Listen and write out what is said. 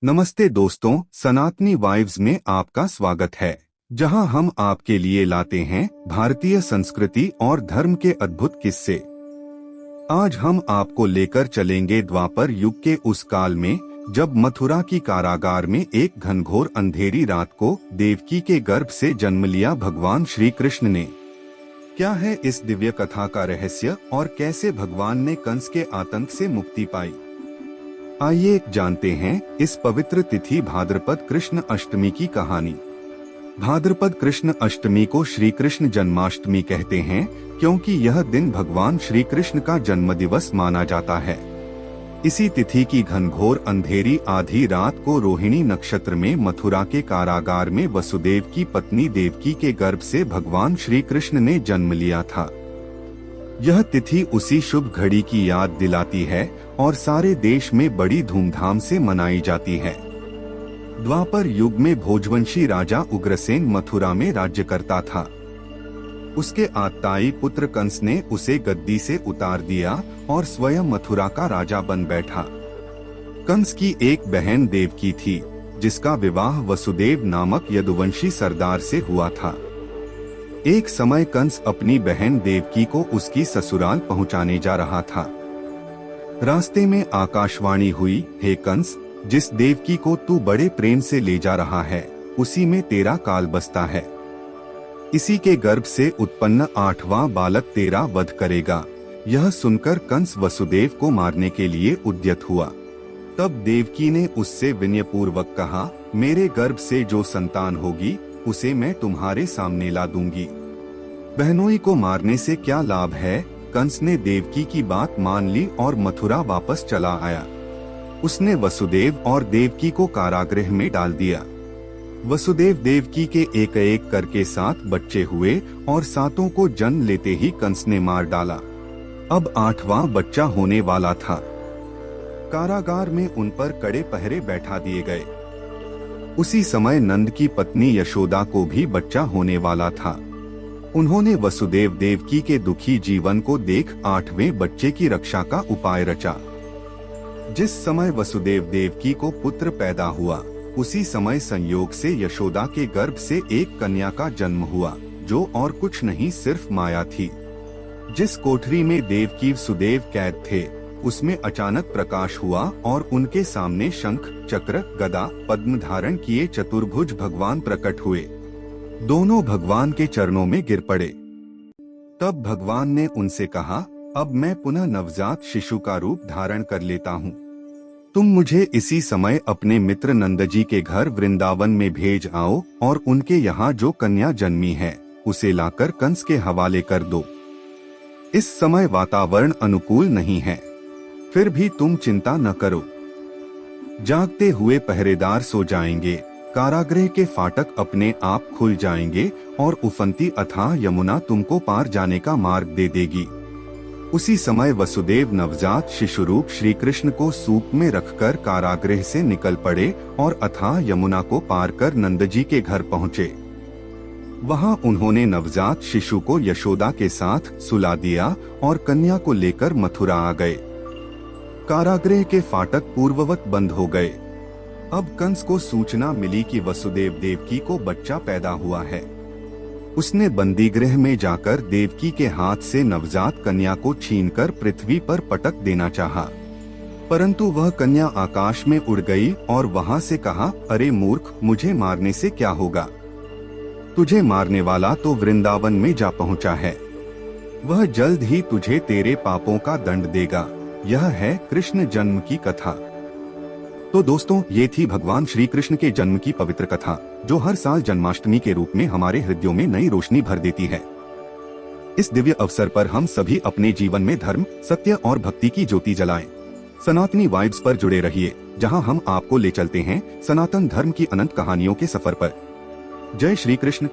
नमस्ते दोस्तों, सनातनी वाइब्स में आपका स्वागत है, जहां हम आपके लिए लाते हैं भारतीय संस्कृति और धर्म के अद्भुत किस्से। आज हम आपको लेकर चलेंगे द्वापर युग के उस काल में जब मथुरा की कारागार में एक घनघोर अंधेरी रात को देवकी के गर्भ से जन्म लिया भगवान श्री कृष्ण ने। क्या है इस दिव्य कथा का रहस्य और कैसे भगवान ने कंस के आतंक से मुक्ति पाई? आइए जानते हैं इस पवित्र तिथि भाद्रपद कृष्ण अष्टमी की कहानी। भाद्रपद कृष्ण अष्टमी को श्री कृष्ण जन्माष्टमी कहते हैं क्योंकि यह दिन भगवान श्री कृष्ण का जन्म दिवस माना जाता है। इसी तिथि की घनघोर अंधेरी आधी रात को रोहिणी नक्षत्र में मथुरा के कारागार में वसुदेव की पत्नी देवकी के गर्भ से भगवान श्री कृष्ण ने जन्म लिया था। यह तिथि उसी शुभ घड़ी की याद दिलाती है और सारे देश में बड़ी धूमधाम से मनाई जाती है। द्वापर युग में भोजवंशी राजा उग्रसेन मथुरा में राज्य करता था। उसके आत्ताई पुत्र कंस ने उसे गद्दी से उतार दिया और स्वयं मथुरा का राजा बन बैठा। कंस की एक बहन देवकी थी, जिसका विवाह वसुदेव नामक यदुवंशी सरदार से हुआ था। एक समय कंस अपनी बहन देवकी को उसकी ससुराल पहुंचाने जा रहा था। रास्ते में आकाशवाणी हुई, हे कंस, जिस देवकी को तू बड़े प्रेम से ले जा रहा है, उसी में तेरा काल बसता है। इसी के गर्भ से उत्पन्न 8वां बालक तेरा वध करेगा। यह सुनकर कंस वसुदेव को मारने के लिए उद्यत हुआ। तब देवकी ने उससे विनयपूर्वक कहा, मेरे गर्भ से जो संतान होगी उसे मैं तुम्हारे सामने ला दूंगी। बहनोई को मारने से क्या लाभ है? कंस ने देवकी की बात मान ली और मथुरा वापस चला आया। उसने वसुदेव और देवकी को कारागृह में डाल दिया। वसुदेव देवकी के एक एक करके 7 बच्चे हुए और 7 को जन्म लेते ही कंस ने मार डाला। अब 8वां बच्चा होने वाला था। कारागार में उन पर कड़े पहरे बैठा दिए गए। उसी समय नंद की पत्नी यशोदा को भी बच्चा होने वाला था। उन्होंने वसुदेव देवकी के दुखी जीवन को देख 8वें बच्चे की रक्षा का उपाय रचा। जिस समय वसुदेव देवकी को पुत्र पैदा हुआ, उसी समय संयोग से यशोदा के गर्भ से एक कन्या का जन्म हुआ, जो और कुछ नहीं सिर्फ माया थी। जिस कोठरी में देवकी सुदेव कैद थे, उसमें अचानक प्रकाश हुआ और उनके सामने शंख, चक्र, गदा, पद्म धारण किए चतुर्भुज भगवान प्रकट हुए। दोनों भगवान के चरणों में गिर पड़े। तब भगवान ने उनसे कहा, अब मैं पुनः नवजात शिशु का रूप धारण कर लेता हूँ। तुम मुझे इसी समय अपने मित्र नंदजी के घर वृंदावन में भेज आओ और उनके यहाँ जो कन्या जन्मी है उसे लाकर कंस के हवाले कर दो। इस समय वातावरण अनुकूल नहीं है, फिर भी तुम चिंता न करो। जागते हुए पहरेदार सो जाएंगे, कारागृह के फाटक अपने आप खुल जाएंगे और उफनती अथाह यमुना तुमको पार जाने का मार्ग दे देगी। उसी समय वसुदेव नवजात शिशु रूप श्री कृष्ण को सूप में रखकर कारागृह से निकल पड़े और अथाह यमुना को पार कर नंदजी के घर पहुँचे। वहां उन्होंने नवजात शिशु को यशोदा के साथ सुला दिया और कन्या को लेकर मथुरा आ गए। कारागृह के फाटक पूर्ववत बंद हो गए। अब कंस को सूचना मिली कि वसुदेव देवकी को बच्चा पैदा हुआ है। उसने बंदीगृह में जाकर देवकी के हाथ से नवजात कन्या को छीनकर पृथ्वी पर पटक देना चाहा, परंतु वह कन्या आकाश में उड़ गई और वहां से कहा, अरे मूर्ख, मुझे मारने से क्या होगा? तुझे मारने वाला तो वृंदावन में जा पहुंचा है। वह जल्द ही तुझे तेरे पापों का दंड देगा। यह है कृष्ण जन्म की कथा। तो दोस्तों, ये थी भगवान श्री कृष्ण के जन्म की पवित्र कथा, जो हर साल जन्माष्टमी के रूप में हमारे हृदयों में नई रोशनी भर देती है। इस दिव्य अवसर पर हम सभी अपने जीवन में धर्म, सत्य और भक्ति की ज्योति जलाएं। सनातनी वाइब्स पर जुड़े रहिए, जहां हम आपको ले चलते हैं सनातन धर्म की अनंत कहानियों के सफर पर। जय श्री कृष्ण।